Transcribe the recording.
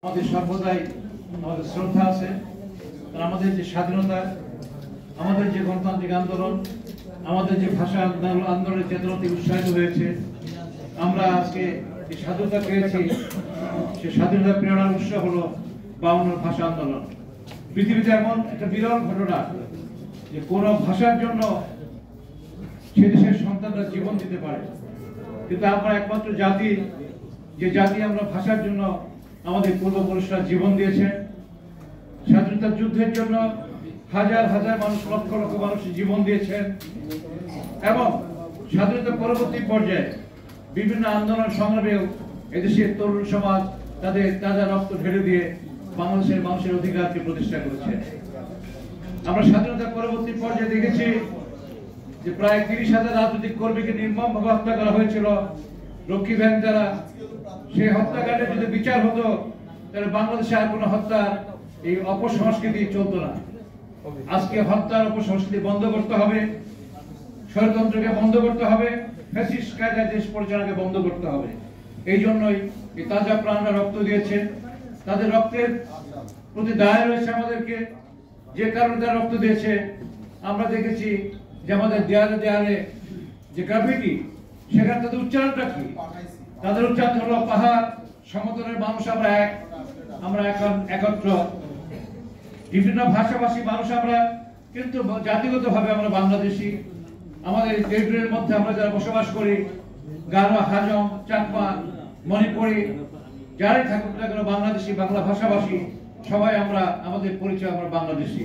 আমাদের সর্বদাই আমাদের শ্রদ্ধা আছে। আমাদের যে স্বাধীনতা, আমাদের যে গণতান্ত্রিক আন্দোলন, আমাদের যে ভাষা আন্দোলনের চেতনাতে উৎসাহিত হয়েছে, আমরা আজকে যে স্বাধীনতা পেয়েছি, সে স্বাধীনতা প্রেরণার উৎস হলো 52 ভাষা আন্দোলন। পৃথিবীতে এমন একটা বিরল ঘটনা যে কোন ভাষার জন্য সে দেশের সন্তানরা জীবন দিতে পারে, কিন্তু আমরা একমাত্র জাতি যে জাতি আমরা ভাষার জন্য আমাদের পূর্বপুরুষরা জীবন দিয়েছেন। স্বাধীনতা যুদ্ধের জন্য হাজার হাজার মানুষ, লক্ষ লক্ষ মানুষ জীবন দিয়েছেন এবং স্বাধীনতা পরবর্তী পর্যায়ে বিভিন্ন আন্দোলন সংগ্রামেও এদেশের তরুণ সমাজ তাদের তাজা রক্ত ঢেলে দিয়ে বাংলাদেশের মানুষের অধিকারকে প্রতিষ্ঠা করেছে। আমরা স্বাধীনতা পরবর্তী পর্যায়ে দেখেছি যে প্রায় 30,000 রাজনৈতিক কর্মীকে নির্মমভাবে হত্যা করা হয়েছিল রক্ষী ব্যাংক দ্বারা। সেই হত্যাকাণ্ডের যদি বিচার হতো তাহলে বাংলাদেশে আর কোনো হত্যার এই অপসংস্কৃতি চলতো না। আজকে হত্যার অপসংস্কৃতি বন্ধ করতে হবে, ষড়যন্ত্রকে বন্ধ করতে হবে, ফ্যাসিস্ট কায়দায় দেশ পরিচালনাকে বন্ধ করতে হবে। এই জন্যই এই তাজা প্রাণরা রক্ত দিয়েছে। তাদের রক্তের প্রতি দায় রয়েছে আমাদেরকে। যে কারণে তারা রক্ত দিয়েছে, আমরা দেখেছি যে আমাদের দেয়ালে দেয়ালে যে গ্রাফিটি, সেখানে তাদের উচ্চারণটা কি? তাদের উচ্চারণ হলো পাহাড় সমতলের মানুষ আমরা এক, আমরা এখন একত্র। বিভিন্ন ভাষাভাষী মানুষ আমরা, কিন্তু জাতিগতভাবে আমরা বাংলাদেশী। আমাদের টেরিটরির মধ্যে আমরা যারা বসবাস করি, গারো, হাজং, চাকমা, মণিপুরি, যারাই থাকুক না কেন বাংলাদেশী, বাংলা ভাষাভাষী, সবাই আমরা, আমাদের পরিচয় আমরা বাংলাদেশী।